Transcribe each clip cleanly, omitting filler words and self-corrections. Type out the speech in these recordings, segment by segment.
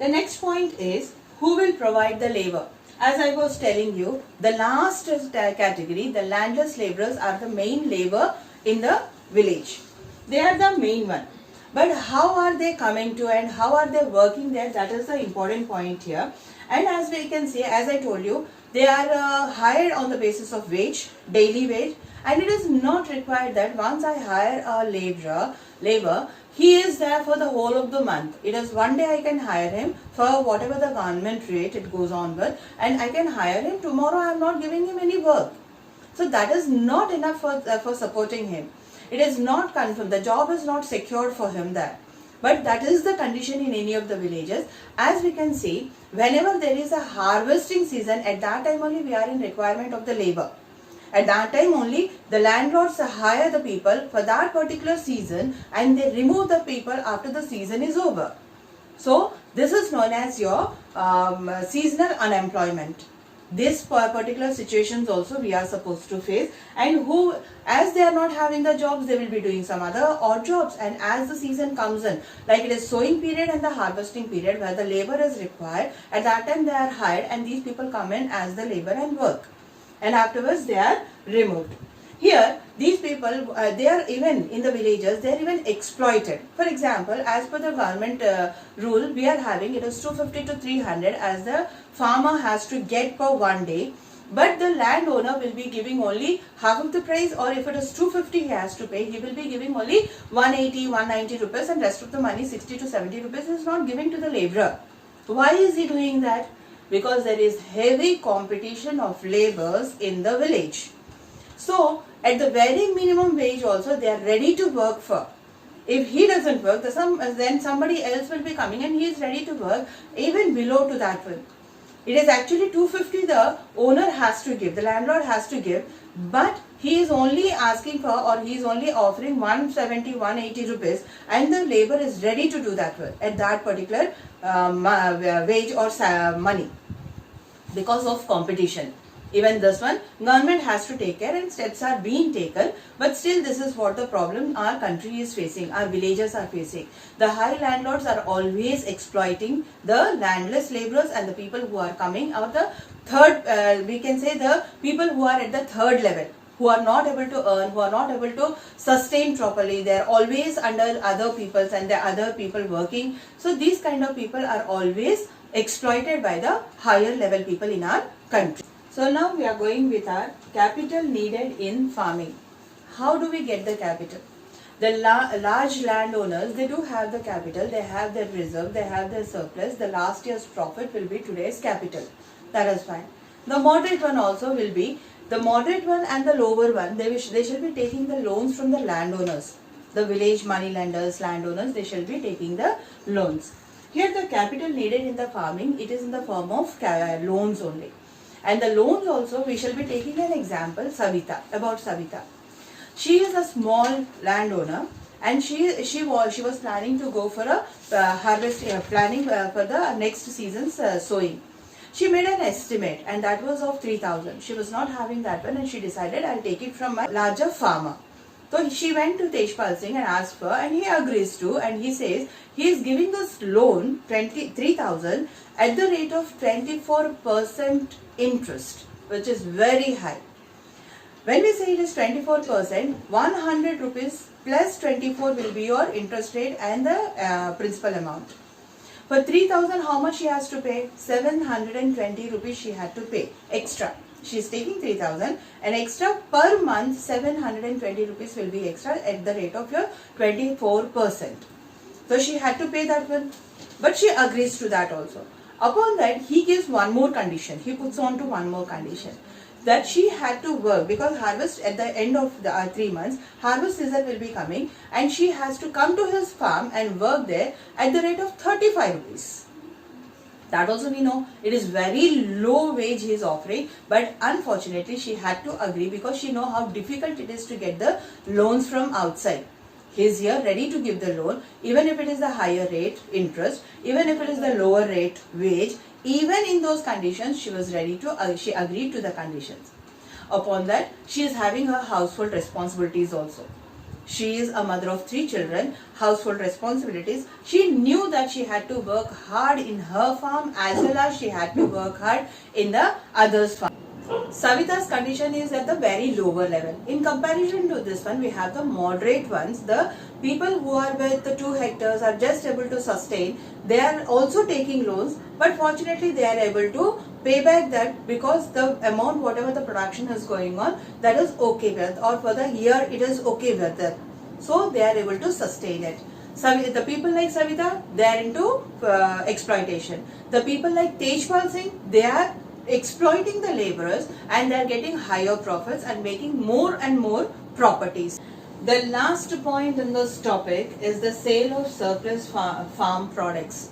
The next point is who will provide the labor. As I was telling you, the last category, the landless laborers, are the main labor in the village. They are the main one. But how are they coming to and how are they working there? That is the important point here. And as we can see, as I told you, they are hired on the basis of wage, daily wage, and it is not required that once I hire a labor, he is there for the whole of the month. It is one day I can hire him for whatever the government rate it goes on with, and I can hire him tomorrow. I am not giving him any work. So that is not enough for supporting him. It is not confirmed. The job is not secured for him there. But that is the condition in any of the villages. As we can see, whenever there is a harvesting season, at that time only we are in requirement of the labor. At that time only the landlords hire the people for that particular season and they remove the people after the season is over. So this is known as your seasonal unemployment. This particular situations also we are supposed to face, and who, as they are not having the jobs, they will be doing some other odd jobs, and as the season comes in, like it is sowing period and the harvesting period where the labor is required, at that time they are hired and these people come in as the labor and work, and afterwards they are removed. Here these people, they are even in the villages, they are even exploited. For example, as per the government rule, we are having it is 250 to 300 as the farmer has to get per one day, but the landowner will be giving only half of the price, or if it is 250 he has to pay, he will be giving only 180, 190 rupees, and rest of the money 60 to 70 rupees is not giving to the laborer. Why is he doing that? Because there is heavy competition of laborers in the village. So at the very minimum wage also they are ready to work for. If he doesn't work, then somebody else will be coming and he is ready to work even below to that one. It is actually 250 the owner has to give, the landlord has to give, but he is only asking for, or he is only offering 170, 180 rupees, and the labor is ready to do that work at that particular wage or money because of competition. Even this one, government has to take care and steps are being taken, but still this is what the problem our country is facing, our villages are facing. The high landlords are always exploiting the landless laborers and the people who are coming out the third, we can say the people who are at the third level, who are not able to earn, who are not able to sustain properly. They are always under other people's and the other people working. So these kind of people are always exploited by the higher level people in our country. So now we are going with our capital needed in farming. How do we get the capital? The large landowners, they do have the capital, they have their reserve, they have their surplus. The last year's profit will be today's capital. That is fine. The moderate one also will be, the moderate one and the lower one, they shall be taking the loans from the landowners. The village money lenders, landowners, they shall be taking the loans. Here the capital needed in the farming, it is in the form of loans only. And the loans also, we shall be taking an example, Savita, about Savita. She is a small landowner and she was planning to go for a harvest, planning for the next season's sowing. She made an estimate and that was of 3,000. She was not having that one and she decided I'll take it from a larger farmer. So she went to Tejpal Singh and asked for, and he agrees to, and he says he is giving this loan 3,000 at the rate of 24% interest, which is very high. When we say it is 24%, 100 rupees plus 24 will be your interest rate and the principal amount. For 3,000, how much she has to pay? 720 rupees she had to pay extra. She is taking 3,000 and extra per month 720 rupees will be extra at the rate of your 24%. So she had to pay that one, but she agrees to that also. Upon that, he gives one more condition. He puts on to one more condition that she had to work, because harvest at the end of the 3 months, harvest season will be coming and she has to come to his farm and work there at the rate of 35 rupees. That also we know it is very low wage he is offering, but unfortunately she had to agree because she knows how difficult it is to get the loans from outside. He is here ready to give the loan, even if it is the higher rate interest, even if it is the lower rate wage, even in those conditions she was ready to, she agreed to the conditions. Upon that, she is having her household responsibilities also. She is a mother of 3 children, household responsibilities. She knew that she had to work hard in her farm as well as she had to work hard in the others' farm. Savita's condition is at the very lower level. In comparison to this one, we have the moderate ones. The people who are with the 2 hectares are just able to sustain. They are also taking loans, but fortunately they are able to pay back that because the amount whatever the production is going on, that is okay with, or for the year it is okay with it. So they are able to sustain it. The people like Savita, they are into exploitation. The people like Tejpal Singh, they are exploiting the laborers and they are getting higher profits and making more and more properties. The last point in this topic is the sale of surplus farm products.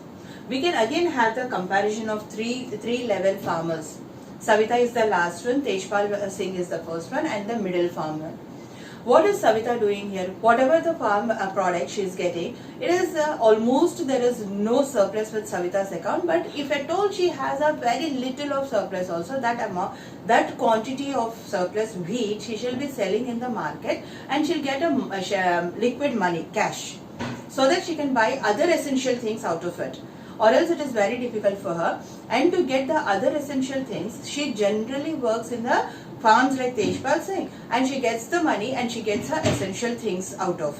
We can again have the comparison of three level farmers. Savita is the last one, Tejpal Singh is the first one, and the middle farmer. What is Savita doing here? Whatever the farm product she is getting, it is almost there is no surplus with Savita's account. But if at all she has a very little of surplus also, that amount, that quantity of surplus wheat she shall be selling in the market and she'll get a liquid money, cash, so that she can buy other essential things out of it. Or else it is very difficult for her. And to get the other essential things, she generally works in the farms like Tejpal Singh and she gets the money and she gets her essential things out of.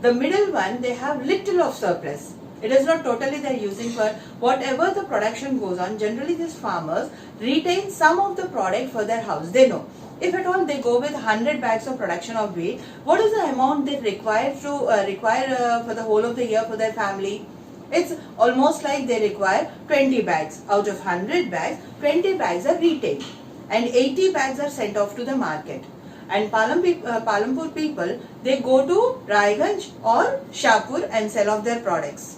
The middle one, they have little of surplus. It is not totally they are using for whatever the production goes on. Generally these farmers retain some of the product for their house. They know. If at all they go with 100 bags of production of wheat, what is the amount they require to for the whole of the year for their family? It's almost like they require 20 bags. Out of 100 bags, 20 bags are retained and 80 bags are sent off to the market. And Palampur people, they go to Raiganj or Shahpur and sell off their products.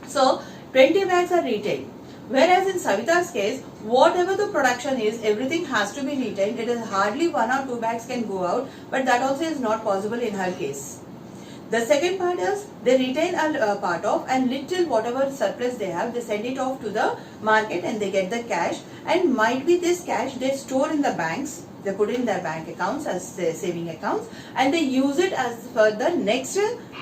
So 20 bags are retained. Whereas in Savita's case, whatever the production is, everything has to be retained. It is hardly 1 or 2 bags can go out, but that also is not possible in her case. The second part is they retain a part of, and little whatever surplus they have, they send it off to the market and they get the cash, and might be this cash they store in the banks, they put in their bank accounts as saving accounts and they use it as for the next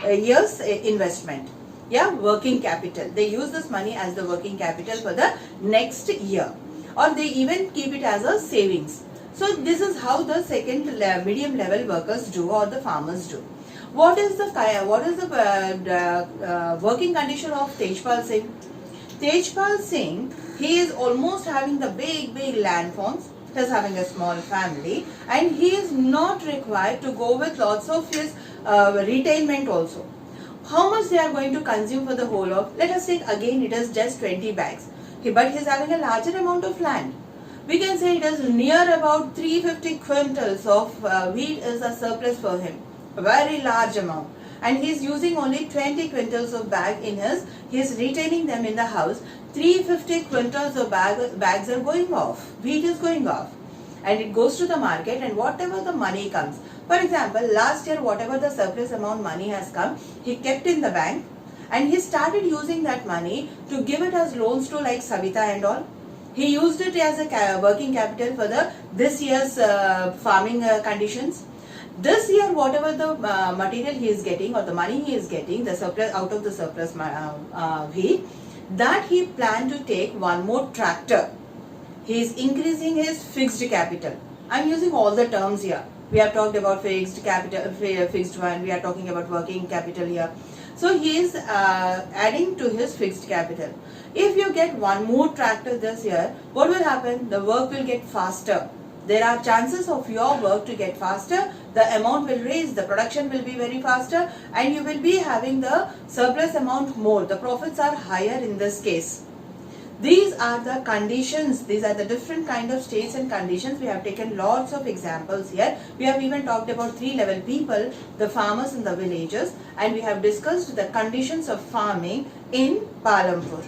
year's investment. Yeah, working capital. They use this money as the working capital for the next year, or they even keep it as a savings. So this is how the second medium level workers do, or the farmers do. What is the working condition of Tejpal Singh? Tejpal Singh, he is almost having the big land farms. He is having a small family and he is not required to go with lots of his retainment also. How much they are going to consume for the whole of, let us take again it is just 20 bags. But he is having a larger amount of land. We can say it is near about 350 quintals of wheat is a surplus for him. A very large amount, and he is using only 20 quintals of bag in he is retaining them in the house. 350 quintals of bags are going off, wheat is going off, and it goes to the market, and whatever the money comes. For example, last year whatever the surplus amount money has come, he kept in the bank and he started using that money to give it as loans to like Savita and all. He used it as a working capital for this year's farming conditions. This year, whatever the material he is getting or the money he is getting, the surplus out of the surplus wheat, that he planned to take one more tractor. He is increasing his fixed capital. I am using all the terms here. We have talked about fixed capital, fixed one. We are talking about working capital here. So he is adding to his fixed capital. If you get one more tractor this year, what will happen? The work will get faster. There are chances of your work to get faster, the amount will raise, the production will be very faster, and you will be having the surplus amount more. The profits are higher in this case. These are the conditions, these are the different kind of states and conditions. We have taken lots of examples here. We have even talked about 3 level people, the farmers in the villages, and we have discussed the conditions of farming in Palampur.